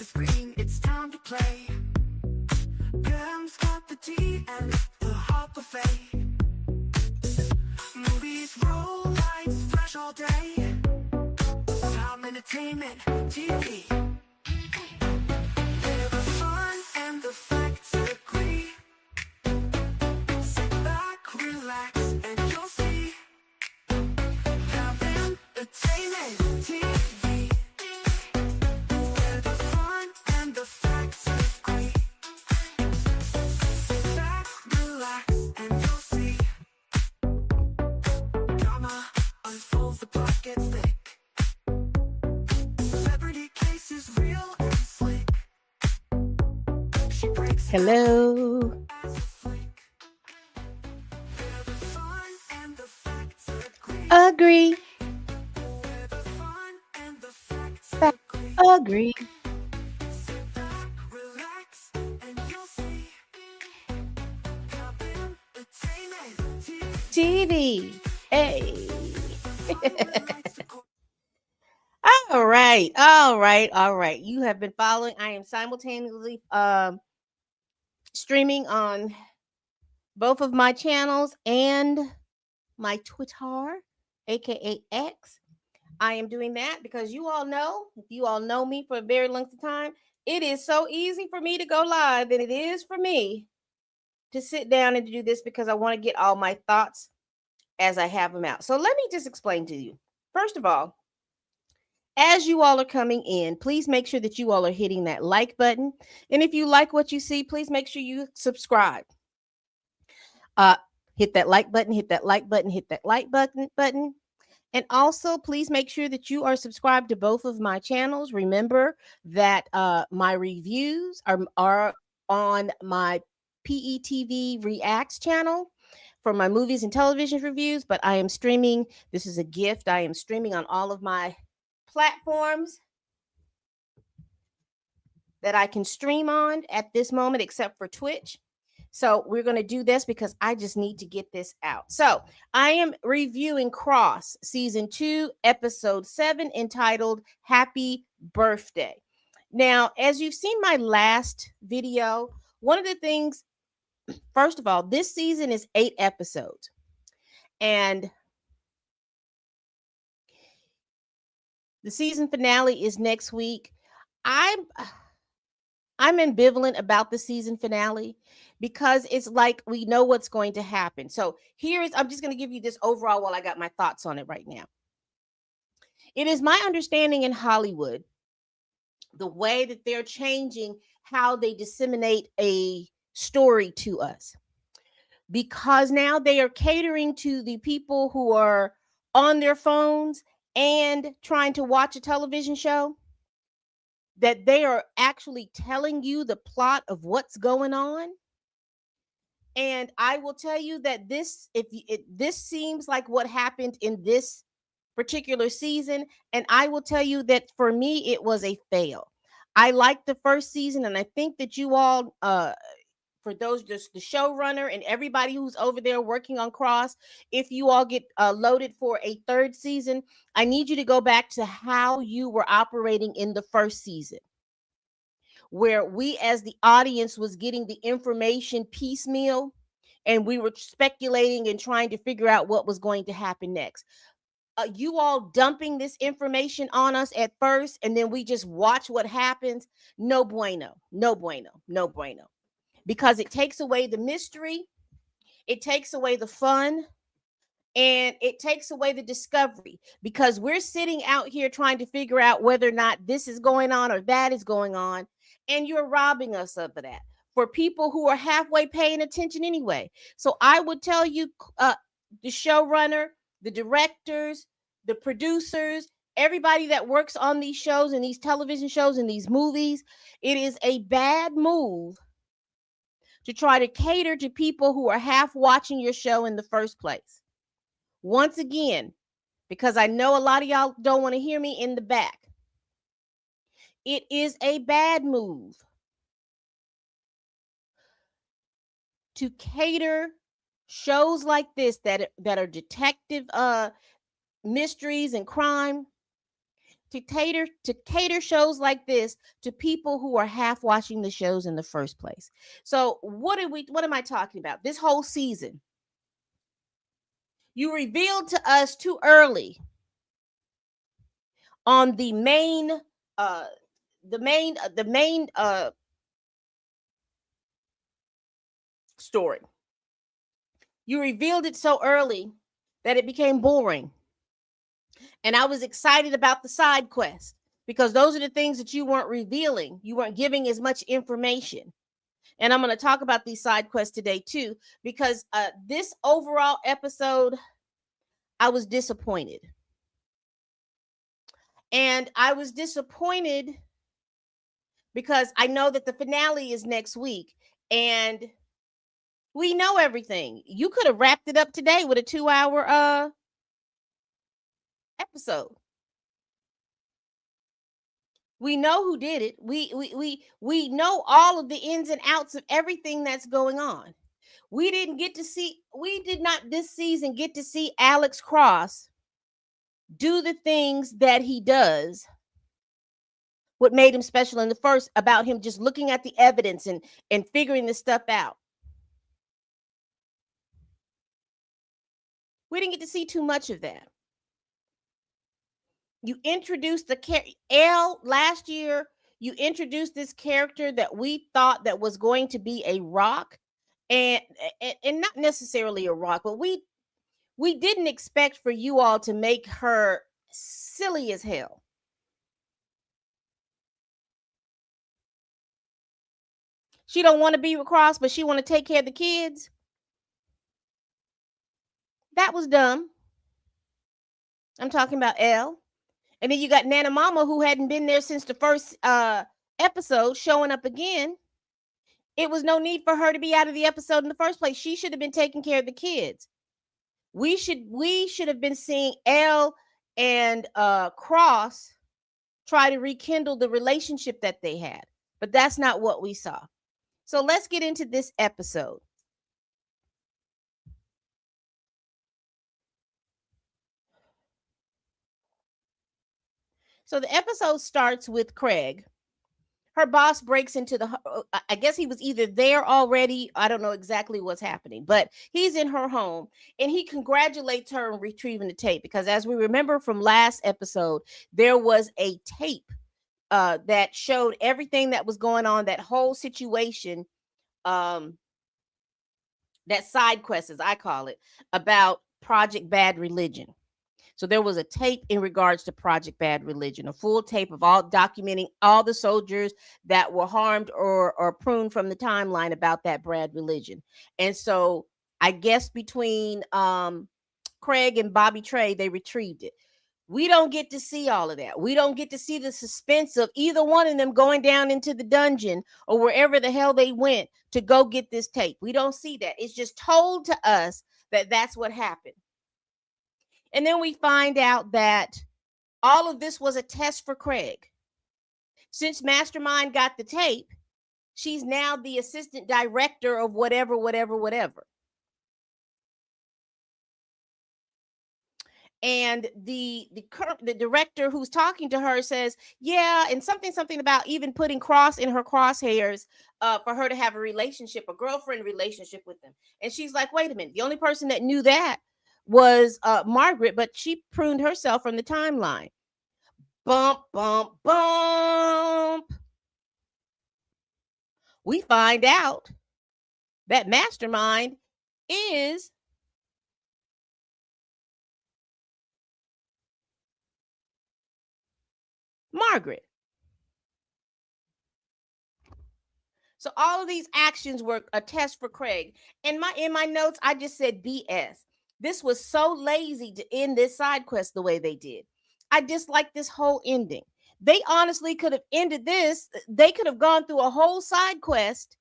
screen, it's time to play. Pam's got the tea and the hot buffet. Movies, roll lights, flash all day. Pam Entertainment TV. Where the fun and the facts agree. Sit back, relax, and you'll see. Pam Entertainment TV. Where the fun and the facts agree. Sit back, relax, and you'll see. Drama unfolds, the plot gets thick. Celebrity cases real and slick. She breaks Hello. as a flick. Where the fun and the facts agree. Agree. Where the fun and the facts Fact. agree. Agree. Sit back, relax, and you'll see. Pam Entertainment TV. TV. Hey. Lights, the All right. All right. All right. You have been following. I am simultaneously streaming on both of my channels and my Twitter, aka X. I am doing that because you all know, if you all know me for a very long time, it is so easy for me to go live than it is for me to sit down and to do this because I want to get all my thoughts as I have them out. So let me just explain to you. First of all, as you all are coming in, please make sure that you all are hitting that like button. And if you like what you see, please make sure you subscribe. Hit that like button, hit that like button, hit that like button. And also, please make sure that you are subscribed to both of my channels. Remember that my reviews are on my PETV Reacts channel for my movies and television reviews, but I am streaming. This is a gift. I am streaming on all of my platforms that I can stream on at this moment, except for Twitch. So we're going to do this because I just need to get this out. So I am reviewing Cross Season 2, Episode 7, entitled Happy Birthday. Now, as you've seen my last video, one of the things, first of all, this season is 8 episodes. And the season finale is next week. I'm ambivalent about the season finale because it's like we know what's going to happen. So I'm just going to give you this overall while I got my thoughts on it right now. It is my understanding in Hollywood, the way that they're changing how they disseminate a story to us, because now they are catering to the people who are on their phones and trying to watch a television show, that they are actually telling you the plot of what's going on. And I will tell you that this seems like what happened in this particular season, and I will tell you that for me it was a fail. I liked the first season, and I think that you all for those, just the showrunner and everybody who's over there working on Cross, if you all get loaded for a third season, I need you to go back to how you were operating in the first season, where we as the audience was getting the information piecemeal and we were speculating and trying to figure out what was going to happen next. You all dumping this information on us at first and then we just watch what happens. No bueno, no bueno, no bueno. Because it takes away the mystery, it takes away the fun, and it takes away the discovery, because we're sitting out here trying to figure out whether or not this is going on or that is going on, and you're robbing us of that for people who are halfway paying attention anyway. So I would tell you, the showrunner, the directors, the producers, everybody that works on these shows and these television shows and these movies, it is a bad move to try to cater to people who are half watching your show in the first place. Once again, because I know a lot of y'all don't want to hear me in the back, it is a bad move to cater shows like this that are detective mysteries and crime, to cater shows like this to people who are half watching the shows in the first place. So what am I talking about? This whole season, you revealed to us too early on uh the main story. You revealed it so early that it became boring. And I was excited about the side quest because those are the things that you weren't revealing. You weren't giving as much information. And I'm going to talk about these side quests today too, because this overall episode, I was disappointed. And I was disappointed because I know that the finale is next week and we know everything. You could have wrapped it up today with a 2-hour episode. We know who did it. We know all of the ins and outs of everything that's going on. We did not this season get to see Alex Cross do the things that he does. What made him special in the first, about him just looking at the evidence and figuring this stuff out. We didn't get to see too much of that. You introduced L last year. You introduced this character that we thought that was going to be a rock, and not necessarily a rock, but we didn't expect for you all to make her silly as hell. She don't want to be with Cross, but she want to take care of the kids. That was dumb. I'm talking about L. And then you got Nana Mama, who hadn't been there since the first episode, showing up again. It was no need for her to be out of the episode in the first place. She should have been taking care of the kids. We should have been seeing L and Cross try to rekindle the relationship that they had. But that's not what we saw. So let's get into this episode. So the episode starts with Craig. Her boss breaks into I guess he was either there already. I don't know exactly what's happening, but he's in her home and he congratulates her on retrieving the tape because, as we remember from last episode, there was a tape that showed everything that was going on, that whole situation, that side quest, as I call it, about Project Bad Religion. So there was a tape in regards to Project Bad Religion, a full tape of all documenting all the soldiers that were harmed or pruned from the timeline about that Bad Religion. And so I guess between Craig and Bobby Trey, they retrieved it. We don't get to see all of that. We don't get to see the suspense of either one of them going down into the dungeon or wherever the hell they went to go get this tape. We don't see that. It's just told to us that that's what happened. And then we find out that all of this was a test for Craig. Since Mastermind got the tape, she's now the assistant director of whatever. And the director who's talking to her says, yeah, and something about even putting Cross in her crosshairs for her to have a girlfriend relationship with them. And she's like, wait a minute, the only person that knew that was Margaret, but she pruned herself from the timeline. Bump, bump, bump. We find out that Mastermind is Margaret. So all of these actions were a test for Craig. In my notes, I just said BS. This was so lazy to end this side quest the way they did. I dislike this whole ending. They honestly could have ended this. They could have gone through a whole side quest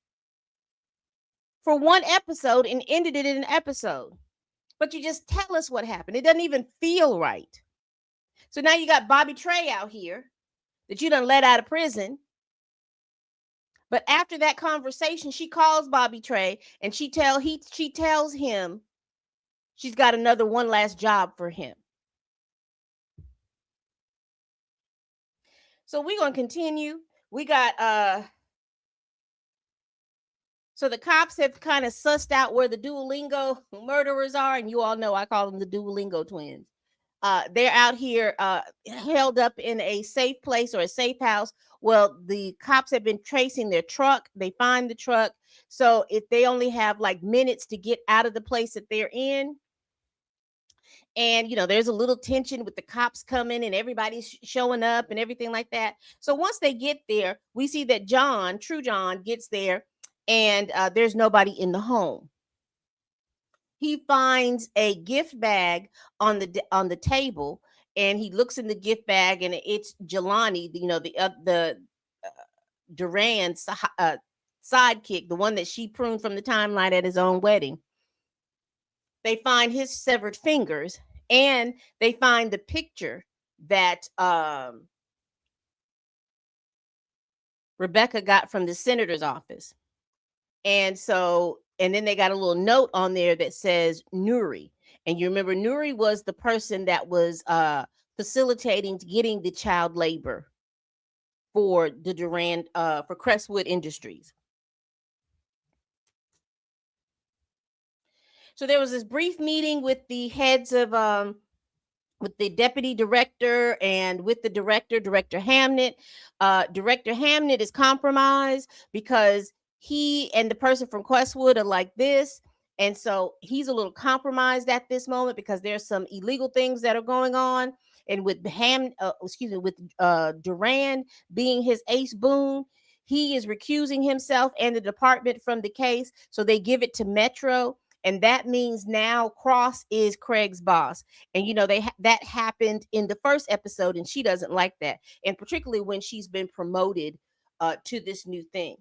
for one episode and ended it in an episode. But you just tell us what happened. It doesn't even feel right. So now you got Bobby Trey out here that you done let out of prison. But after that conversation, she calls Bobby Trey and she tells him she's got one last job for him. So we're gonna continue. We got so the cops have kind of sussed out where the Duolingo murderers are, and you all know I call them the Duolingo twins. They're out here held up in a safe place or a safe house. Well, the cops have been tracing their truck. They find the truck. So if they only have like minutes to get out of the place that they're in, and there's a little tension with the cops coming and everybody's showing up and everything like that. So once they get there, we see that True John, gets there, and there's nobody in the home. He finds a gift bag on the table, and he looks in the gift bag, and it's Jelani, the Duran's sidekick, the one that she pruned from the timeline at his own wedding. They find his severed fingers, and they find the picture that Rebecca got from the senator's office. And then they got a little note on there that says Nuri. And you remember Nuri was the person that was facilitating getting the child labor for the Durand for Crestwood Industries. So there was this brief meeting with the heads of with the deputy director and with the Director Hamnet. Director Hamnet is compromised because he and the person from Questwood are like this. And so he's a little compromised at this moment because there's some illegal things that are going on. And with Durand being his ace boon, he is recusing himself and the department from the case. So they give it to Metro. And that means now Cross is Craig's boss. And that happened in the first episode, and she doesn't like that, and particularly when she's been promoted to this new thing.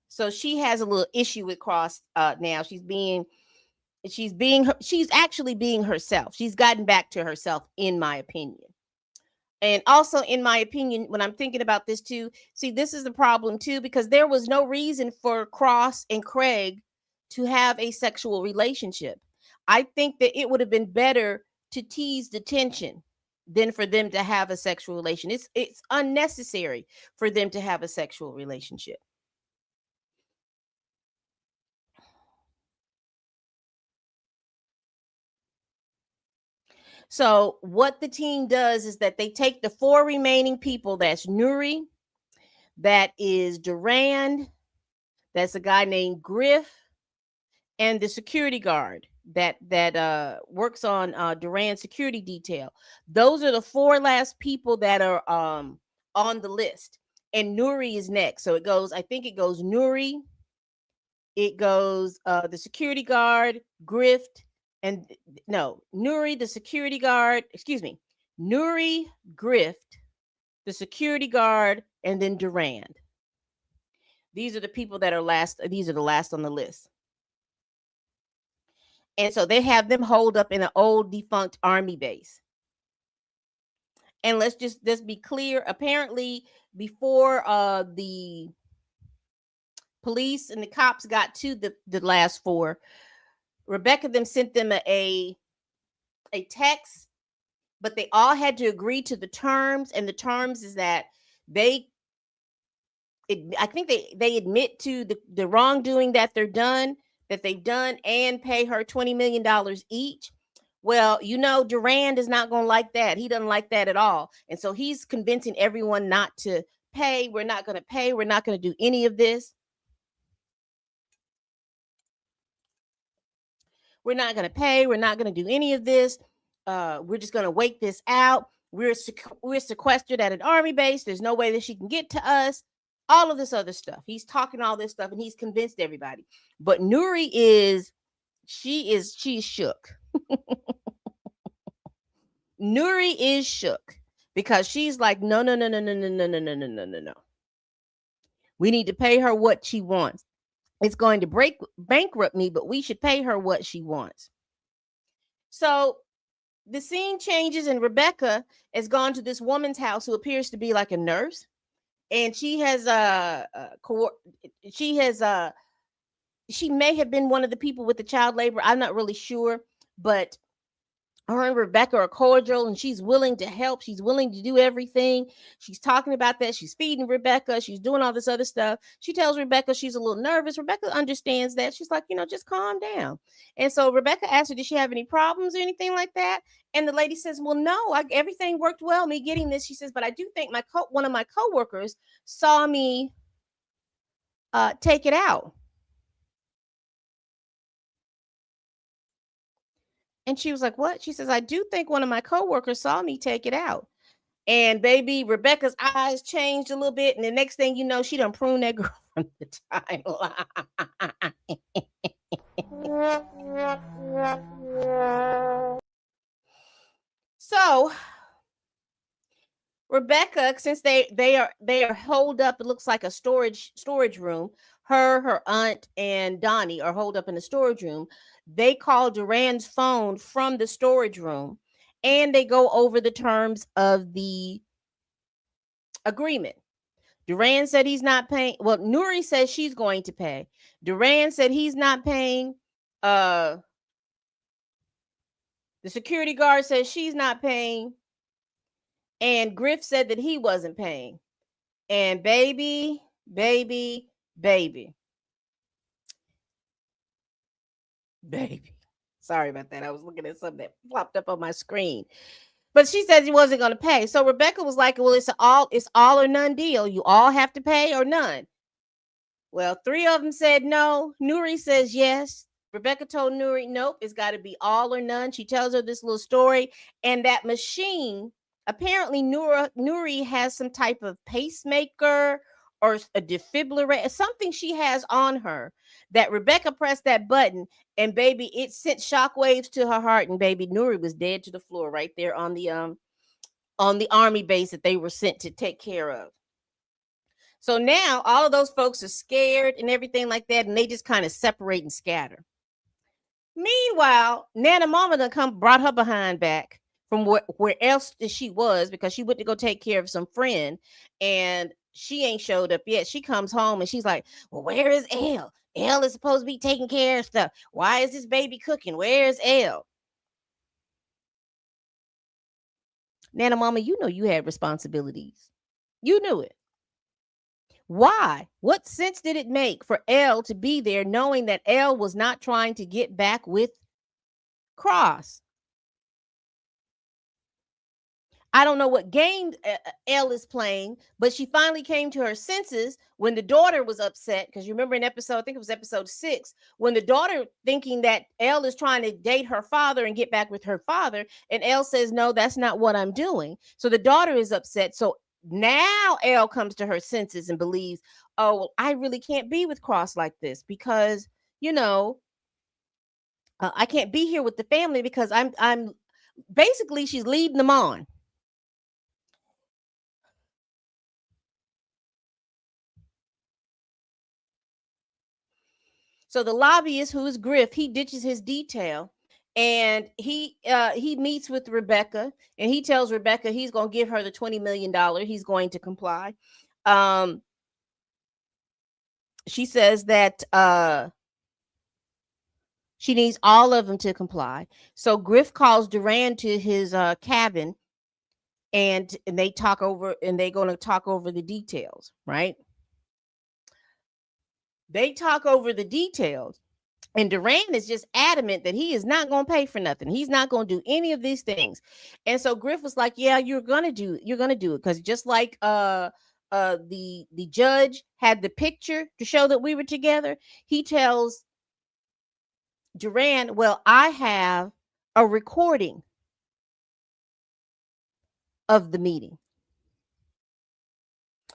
So she has a little issue with Cross now. She's actually being herself. She's gotten back to herself, in my opinion. And also, in my opinion, when I'm thinking about this too, see, this is the problem too, because there was no reason for Cross and Craig to have a sexual relationship. I think that it would have been better to tease the tension than for them to have a sexual relation. It's unnecessary for them to have a sexual relationship. So what the team does is that they take the four remaining people. That's Nuri, that is Durand, that's a guy named Griff, and the security guard that works on Durand's security detail. Those are the four last people that are on the list. And Nuri is next. So I think it goes Nuri, it goes the security guard, Grift, and no, Nuri, the security guard, excuse me, Nuri, Grift, the security guard, and then Durand. These are the people that are last. These are the last on the list. And so they have them holed up in an old defunct army base. And let's be clear. Apparently, before the police and the cops got to the last four, Rebecca them sent them a text, but they all had to agree to the terms. And the terms is that I think they admit to the wrongdoing that they've done, and pay her $20 million each. Well, Durand is not going to like that. He doesn't like that at all. And so he's convincing everyone not to pay. We're not going to pay. We're not going to do any of this. We're not going to pay. We're not going to do any of this. We're just going to wait this out. We're sequestered at an army base. There's no way that she can get to us. All of this other stuff. He's talking all this stuff, and he's convinced everybody. But Nuri she's shook. Nuri is shook because she's like, no. We need to pay her what she wants. It's going to bankrupt me, but we should pay her what she wants. So the scene changes, and Rebecca has gone to this woman's house who appears to be like a nurse, and she may have been one of the people with the child labor. I'm not really sure, but her and Rebecca are cordial and she's willing to help. She's willing to do everything. She's talking about that. She's feeding Rebecca. She's doing all this other stuff. She tells Rebecca she's a little nervous. Rebecca understands that. She's like, just calm down. And so Rebecca asked her, did she have any problems or anything like that? And the lady says, well, no, everything worked well, me getting this. She says, but I do think one of my coworkers saw me take it out. And she was like, what? She says, I do think one of my coworkers saw me take it out. And baby, Rebecca's eyes changed a little bit. And the next thing you know, she done pruned that girl from the timeline. So Rebecca, since they are holed up, it looks like a storage room. Her aunt and Donnie are holed up in the storage room. They call Duran's phone from the storage room, and they go over the terms of the agreement. Duran said he's not paying. Well, Nuri says she's going to pay. Duran said he's not paying. The security guard says she's not paying. And Griff said that he wasn't paying. And baby. Sorry about that. I was looking at something that popped up on my screen. But she said he wasn't going to pay. So Rebecca was like, well, it's all or none deal. You all have to pay or none. Well, 3 of them said no. Nuri says yes. Rebecca told Nuri, nope, it's got to be all or none. She tells her this little story. And that machine, apparently Nuri has some type of pacemaker or a defibrillator, something she has on her, that Rebecca pressed that button and baby, it sent shockwaves to her heart. And baby, Nuri was dead to the floor right there on the army base that they were sent to take care of. So now all of those folks are scared and everything like that, and they just kind of separate and scatter. Meanwhile, Nana Mama done brought her behind back from where else she was, because she went to go take care of some friend, and she ain't showed up yet. She comes home and she's like, well, where is Elle? Elle is supposed to be taking care of stuff. Why is this baby cooking? Where's Elle? Nana Mama, you know you had responsibilities. You knew it. Why? What sense did it make for Elle to be there knowing that Elle was not trying to get back with Cross? I don't know what game Elle is playing, but she finally came to her senses when the daughter was upset. Because you remember in episode, I think it was episode 6, when the daughter thinking that Elle is trying to date her father and get back with her father. And Elle says, no, that's not what I'm doing. So the daughter is upset. So now Elle comes to her senses and believes, oh, well, I really can't be with Cross like this because, I can't be here with the family because I'm basically she's leading them on. So the lobbyist, who is Griff, he ditches his detail and he meets with Rebecca, and he tells Rebecca he's going to give her the $20 million. He's going to comply. She says that she needs all of them to comply. So Griff calls Duran to his cabin, and they're going to talk over the details, right? They talk over the details. And Duran is just adamant that he is not going to pay for nothing. He's not going to do any of these things. And so Griff was like, yeah, you're going to do it. Because just like the judge had the picture to show that we were together, he tells Duran, well, I have a recording of the meeting.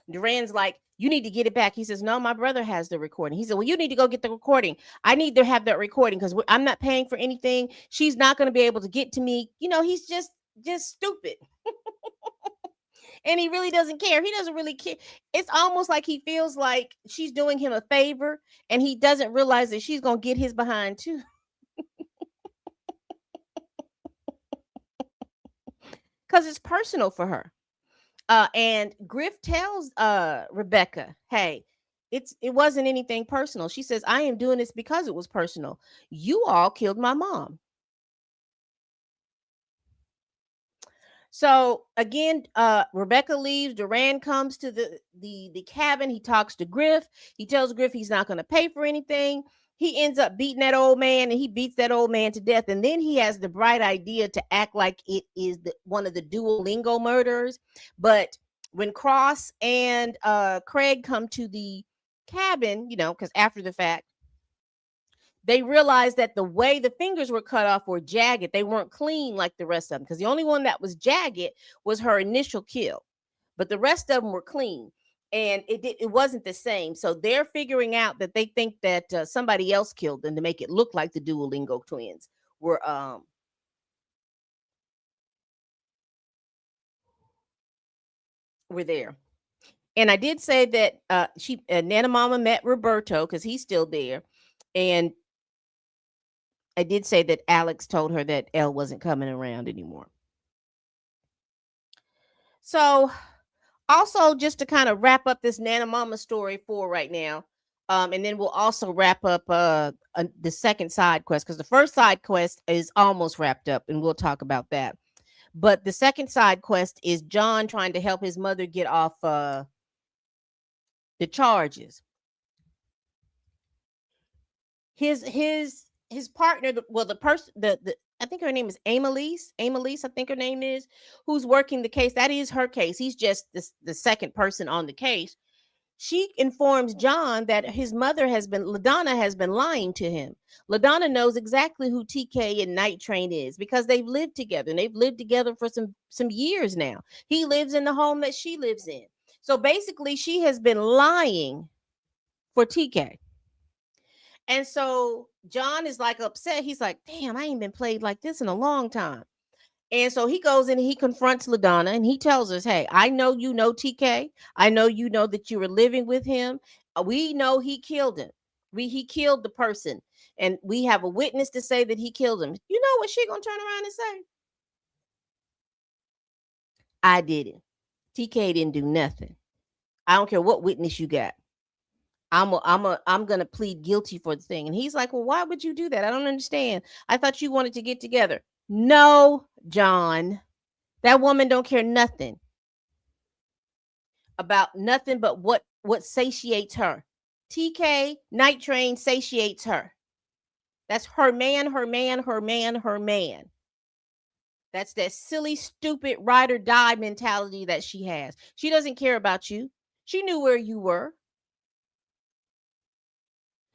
Duran's like, you need to get it back. He says, no, my brother has the recording. He said, well, you need to go get the recording. I need to have that recording because I'm not paying for anything. She's not going to be able to get to me. He's just stupid. And he really doesn't care. He doesn't really care. It's almost like he feels like she's doing him a favor, and he doesn't realize that she's going to get his behind too. Because it's personal for her. And Griff tells Rebecca, hey, it wasn't anything personal. She says, I am doing this because it was personal. You all killed my mom. So again, Rebecca leaves. Duran comes to the cabin. He talks to Griff. He tells Griff he's not going to pay for anything. He ends up beating that old man, and he beats that old man to death. And then he has the bright idea to act like it is one of the Duolingo murderers. But when Cross and Craig come to the cabin, because after the fact, they realized that the way the fingers were cut off were jagged. They weren't clean like the rest of them, because the only one that was jagged was her initial kill, but the rest of them were clean, and it wasn't the same. So they're figuring out that they think that somebody else killed them to make it look like the Duolingo twins were there. And I did say that Nana Mama met Roberto because he's still there, and I did say that Alex told her that Elle wasn't coming around anymore. So, also, just to kind of wrap up this Nana Mama story for right now, and then we'll also wrap up the second side quest, because the first side quest is almost wrapped up, and we'll talk about that. But the second side quest is John trying to help his mother get off the charges. His partner, the person, the I think her name is Amelise, I think her name is, who's working the case. That is her case. He's just the second person on the case. She informs John that his mother LaDonna has been lying to him. LaDonna knows exactly who TK and Night Train is, because they've lived together, and they've lived together for some years now. He lives in the home that she lives in. So basically, she has been lying for TK. And so John is like upset. He's like, damn, I ain't been played like this in a long time. And so he goes in and he confronts LaDonna, and he tells us, hey, I know you know TK. I know you know that you were living with him. We know he killed him. He killed the person. And we have a witness to say that he killed him. You know what she gonna turn around and say? I did it. TK didn't do nothing. I don't care what witness you got. I'm gonna plead guilty for the thing. And he's like, well, why would you do that? I don't understand. I thought you wanted to get together. No, John, that woman don't care nothing about nothing but what satiates her. TK Night Train satiates her. That's her man, her man, her man, her man. That's that silly, stupid ride or die mentality that she has. She doesn't care about you. She knew where you were.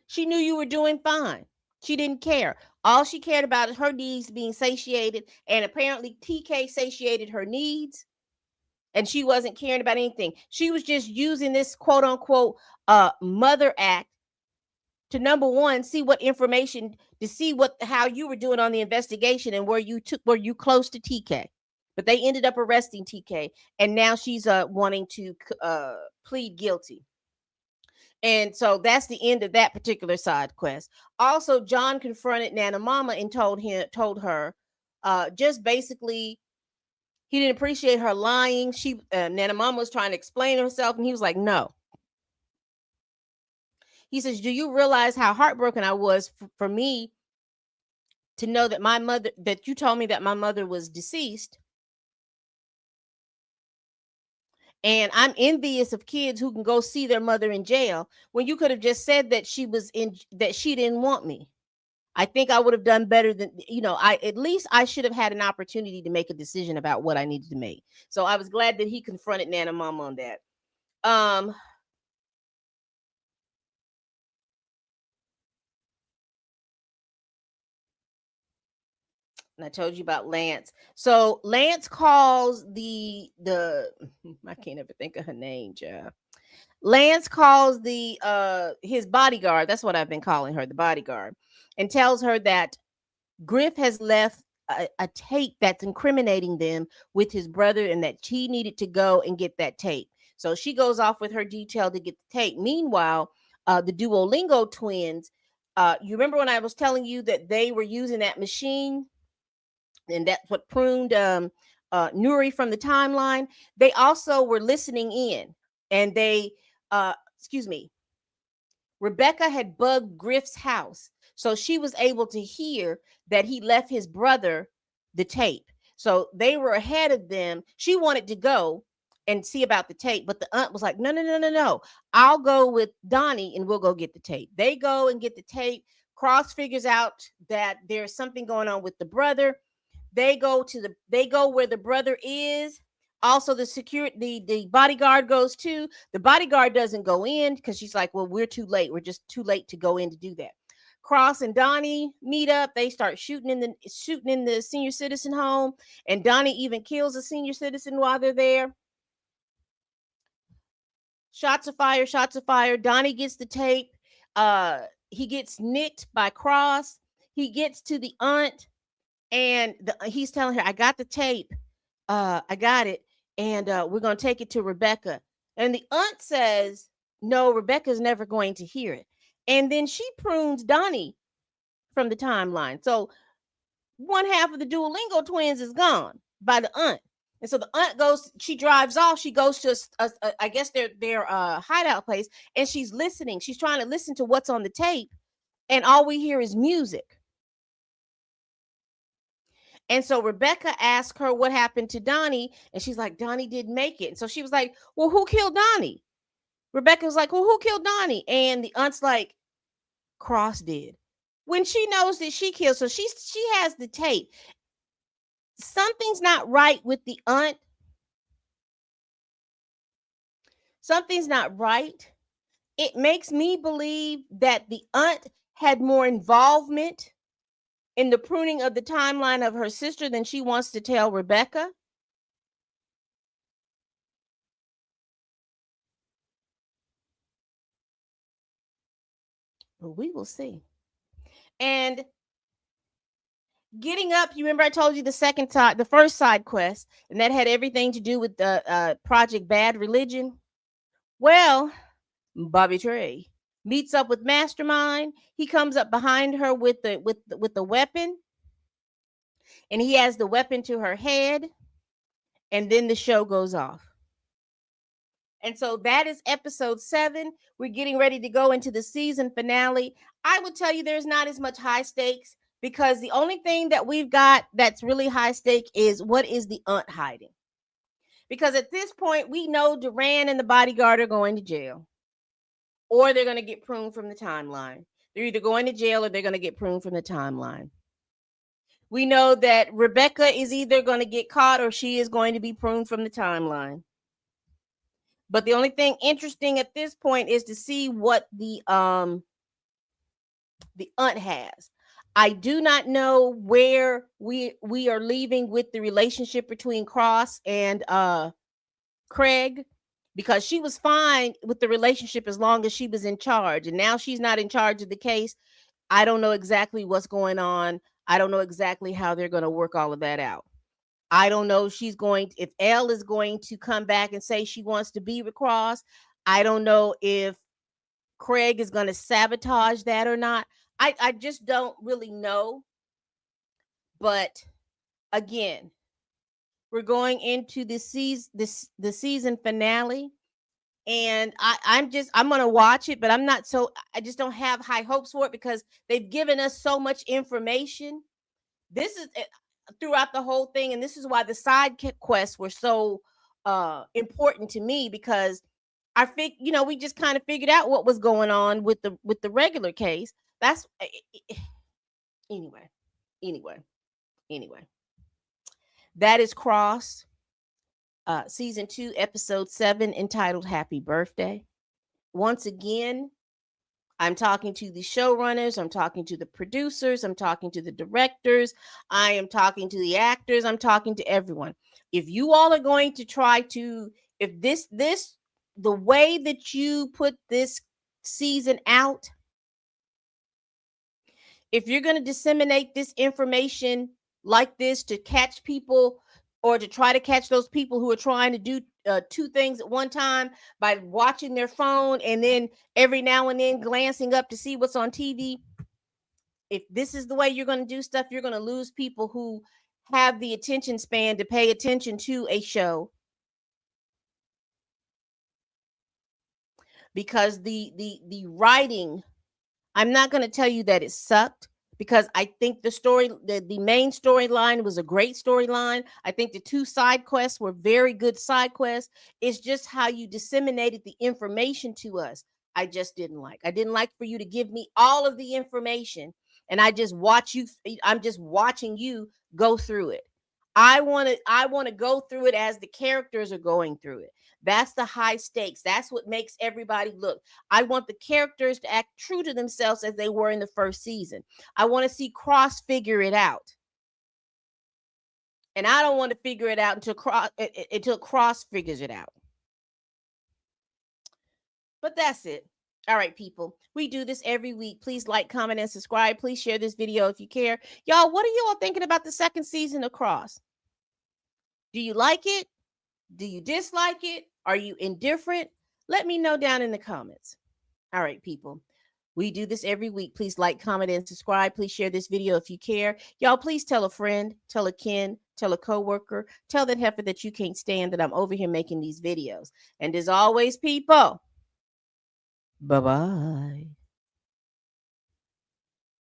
She knew you were doing fine. She didn't care. All she cared about is her needs being satiated, and apparently TK satiated her needs, and she wasn't caring about anything. She was just using this quote unquote mother act to, number one, see what information, to see how you were doing on the investigation, and were you close to TK. But they ended up arresting TK, and now she's wanting to plead guilty. And so that's the end of that particular side quest. Also, John confronted Nana Mama and told her, just basically, he didn't appreciate her lying. Nana Mama was trying to explain herself, and he was like, no. He says, do you realize how heartbroken I was for me to know that you told me that my mother was deceased? And I'm envious of kids who can go see their mother in jail, when you could have just said that that she didn't want me. I think I would have done better than, at least I should have had an opportunity to make a decision about what I needed to make. So I was glad that he confronted Nana Mama on that. And I told you about Lance. So Lance calls the I can't ever think of her name, Jeff. Lance calls his bodyguard. That's what I've been calling her, the bodyguard, and tells her that Griff has left a tape that's incriminating them with his brother, and that she needed to go and get that tape. So she goes off with her detail to get the tape. Meanwhile, the Duolingo twins, you remember when I was telling you that they were using that machine, and that's what pruned Nuri from the timeline? They also were listening in, and they, excuse me, Rebecca had bugged Griff's house, so she was able to hear that he left his brother the tape. So they were ahead of them. She wanted to go and see about the tape, but the aunt was like, no, no, no, no, no. I'll go with Donnie and we'll go get the tape. They go and get the tape. Cross figures out that there's something going on with the brother. They go where the brother is. Also, the bodyguard goes too. The bodyguard doesn't go in because she's like, well, we're too late. We're just too late to go in to do that. Cross and Donnie meet up. They start shooting in the senior citizen home, and Donnie even kills a senior citizen while they're there. Shots of fire, shots of fire. Donnie gets the tape. He gets nicked by Cross. He gets to the aunt, and he's telling her, "I got the tape. I got it, and we're gonna take it to Rebecca." And the aunt says, "No, Rebecca's never going to hear it." And then she prunes Donnie from the timeline. So one half of the Duolingo twins is gone by the aunt. And so the aunt goes, she drives off. She goes to, I guess, their hideout place, and she's listening. She's trying to listen to what's on the tape, and all we hear is music. And so Rebecca asked her what happened to Donnie, and she's like, Donnie didn't make it. And so she was like, well, who killed Donnie? Rebecca was like, well, who killed Donnie? And the aunt's like, Cross did. When she knows that she killed, so she has the tape. Something's not right with the aunt. Something's not right. It makes me believe that the aunt had more involvement in the pruning of the timeline of her sister than she wants to tell Rebecca. But we will see. And getting up, you remember I told you the first side quest, and that had everything to do with the Project Bad Religion. Well, Bobby Trey meets up with Mastermind. He comes up behind her with the weapon, and he has the weapon to her head, and then the show goes off. And so that is episode 7. We're getting ready to go into the season finale. I would tell you there's not as much high stakes because the only thing that we've got that's really high stake is what is the aunt hiding? Because at this point, we know Duran and the bodyguard are going to jail, or they're going to get pruned from the timeline. They're either going to jail or they're going to get pruned from the timeline. We know that Rebecca is either going to get caught or she is going to be pruned from the timeline. But the only thing interesting at this point is to see what the aunt has. I do not know where we are leaving with the relationship between Cross and Craig, because she was fine with the relationship as long as she was in charge, and now she's not in charge of the case. I don't know exactly what's going on. I don't know exactly how they're going to work all of that out. I don't know if Elle is going to come back and say she wants to be with Cross. I don't know if Craig is going to sabotage that or not. I just don't really know. But again, we're going into the season finale, and I'm gonna watch it, but I just don't have high hopes for it because they've given us so much information. This is throughout the whole thing, and this is why the side quests were so important to me, because we just kind of figured out what was going on with the regular case. That's anyway, anyway, anyway. That is Cross, season 2, episode 7, entitled Happy Birthday. Once again, I'm talking to the showrunners, I'm talking to the producers, I'm talking to the directors, I am talking to the actors, I'm talking to everyone. If you all are going to try to, if the way that you put this season out, if you're going to disseminate this information like this to catch people, or to try to catch those people who are trying to do 2 things at one time by watching their phone and then every now and then glancing up to see what's on TV, if this is the way you're going to do stuff, you're going to lose people who have the attention span to pay attention to a show. Because the writing, I'm not going to tell you that it sucked, because I think the main storyline was a great storyline. I think the two side quests were very good side quests. It's just how you disseminated the information to us. I just didn't like. I didn't like for you to give me all of the information and I'm just watching you go through it. I want to go through it as the characters are going through it. That's the high stakes. That's what makes everybody look. I want the characters to act true to themselves as they were in the first season. I want to see Cross figure it out. And I don't want to figure it out until Cross figures it out. But that's it. All right, people. We do this every week. Please like, comment, and subscribe. Please share this video if you care. Y'all, what are you all thinking about the second season of Cross? Do you like it? Do you dislike it? Are you indifferent? Let me know down in the comments. All right, people. We do this every week. Please like, comment, and subscribe. Please share this video if you care. Y'all, please tell a friend, tell a kin, tell a coworker, tell that heifer that you can't stand that I'm over here making these videos. And as always, people, bye-bye.